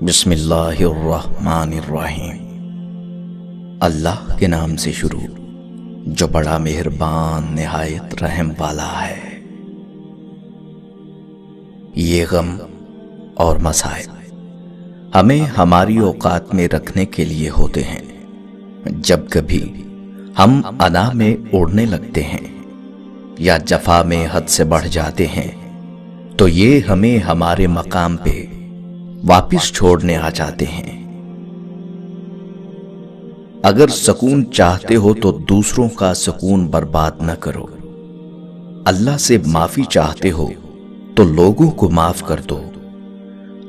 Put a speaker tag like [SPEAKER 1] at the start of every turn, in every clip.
[SPEAKER 1] بسم اللہ الرحمن الرحیم۔ اللہ کے نام سے شروع جو بڑا مہربان نہایت رحم والا ہے۔ یہ غم اور مصائب ہمیں ہماری اوقات میں رکھنے کے لیے ہوتے ہیں۔ جب کبھی ہم انا میں اڑنے لگتے ہیں یا جفا میں حد سے بڑھ جاتے ہیں تو یہ ہمیں ہمارے مقام پہ واپس چھوڑنے آ جاتے ہیں۔ اگر سکون چاہتے ہو تو دوسروں کا سکون برباد نہ کرو۔ اللہ سے معافی چاہتے ہو تو لوگوں کو معاف کر دو۔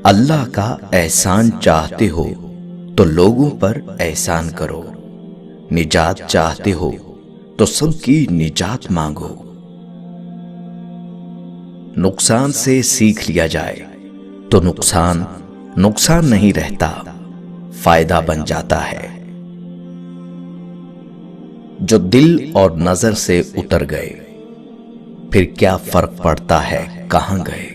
[SPEAKER 1] اللہ کا احسان چاہتے ہو تو لوگوں پر احسان کرو۔ نجات چاہتے ہو تو سب کی نجات مانگو۔ نقصان سے سیکھ لیا جائے تو نقصان نہیں رہتا، فائدہ بن جاتا ہے۔ جو دل اور نظر سے اتر گئے پھر کیا فرق پڑتا ہے کہاں گئے۔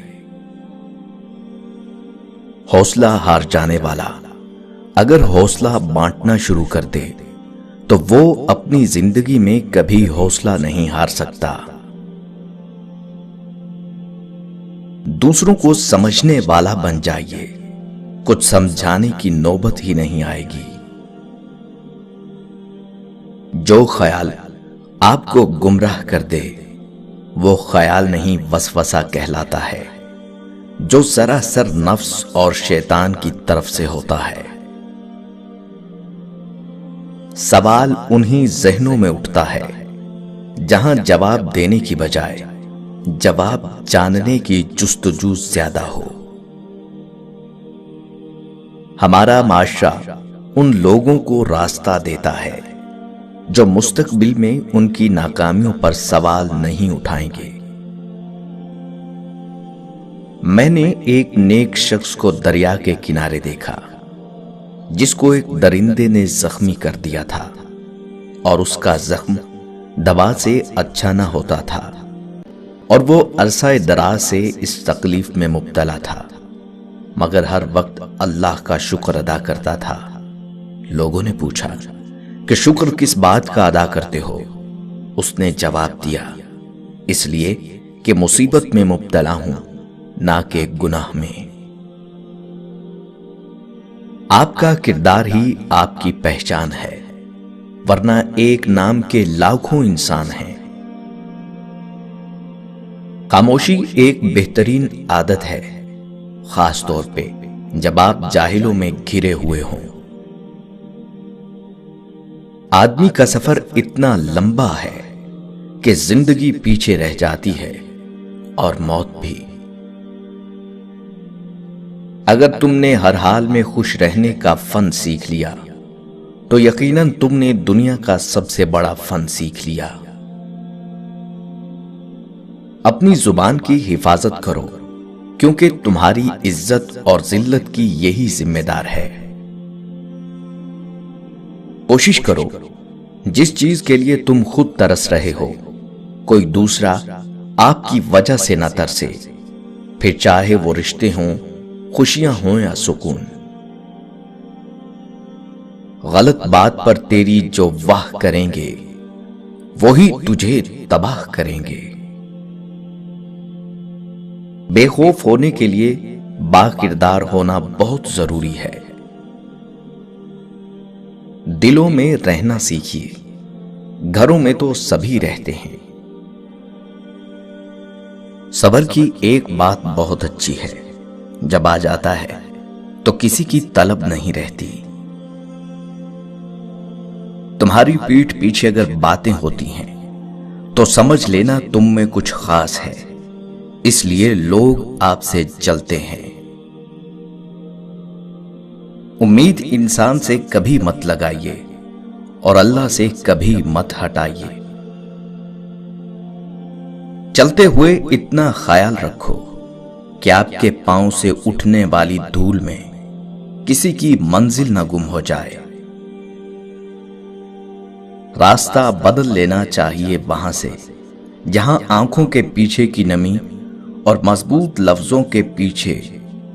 [SPEAKER 1] حوصلہ ہار جانے والا اگر حوصلہ بانٹنا شروع کر دے تو وہ اپنی زندگی میں کبھی حوصلہ نہیں ہار سکتا۔ دوسروں کو سمجھنے والا بن جائیے، کچھ سمجھانے کی نوبت ہی نہیں آئے گی۔ جو خیال آپ کو گمراہ کر دے وہ خیال نہیں وسوسہ کہلاتا ہے، جو سراسر نفس اور شیطان کی طرف سے ہوتا ہے۔ سوال انہی ذہنوں میں اٹھتا ہے جہاں جواب دینے کی بجائے جواب جاننے کی جستجو زیادہ ہو۔ ہمارا معاشرہ ان لوگوں کو راستہ دیتا ہے جو مستقبل میں ان کی ناکامیوں پر سوال نہیں اٹھائیں گے۔ میں نے ایک نیک شخص کو دریا کے کنارے دیکھا جس کو ایک درندے نے زخمی کر دیا تھا اور اس کا زخم دوا سے اچھا نہ ہوتا تھا اور وہ عرصہ دراز سے اس تکلیف میں مبتلا تھا، مگر ہر وقت اللہ کا شکر ادا کرتا تھا۔ لوگوں نے پوچھا کہ شکر کس بات کا ادا کرتے ہو؟ اس نے جواب دیا، اس لیے کہ مصیبت میں مبتلا ہوں، نہ کہ گناہ میں۔ آپ کا کردار ہی آپ کی پہچان ہے، ورنہ ایک نام کے لاکھوں انسان ہیں۔ خاموشی ایک بہترین عادت ہے، خاص طور پہ جب آپ جاہلوں میں گھرے ہوئے ہوں۔ آدمی کا سفر اتنا لمبا ہے کہ زندگی پیچھے رہ جاتی ہے اور موت بھی۔ اگر تم نے ہر حال میں خوش رہنے کا فن سیکھ لیا تو یقیناً تم نے دنیا کا سب سے بڑا فن سیکھ لیا۔ اپنی زبان کی حفاظت کرو کیونکہ تمہاری عزت اور ذلت کی یہی ذمہ دار ہے۔ کوشش کرو جس چیز کے لیے تم خود ترس رہے ہو کوئی دوسرا آپ کی وجہ سے نہ ترسے، پھر چاہے وہ رشتے ہوں، خوشیاں ہوں یا سکون۔ غلط بات پر تیری جو واہ کریں گے وہی تجھے تباہ کریں گے۔ بے خوف ہونے کے لیے با کردار ہونا بہت ضروری ہے۔ دلوں میں رہنا سیکھیے، گھروں میں تو سبھی رہتے ہیں۔ صبر کی ایک بات بہت اچھی ہے، جب آ جاتا ہے تو کسی کی طلب نہیں رہتی۔ تمہاری پیٹھ پیچھے اگر باتیں ہوتی ہیں تو سمجھ لینا تم میں کچھ خاص ہے، اس لیے لوگ آپ سے جلتے ہیں۔ امید انسان سے کبھی مت لگائیے اور اللہ سے کبھی مت ہٹائیے۔ چلتے ہوئے اتنا خیال رکھو کہ آپ کے پاؤں سے اٹھنے والی دھول میں کسی کی منزل نہ گم ہو جائے۔ راستہ بدل لینا چاہیے وہاں سے جہاں آنکھوں کے پیچھے کی نمی اور مضبوط لفظوں کے پیچھے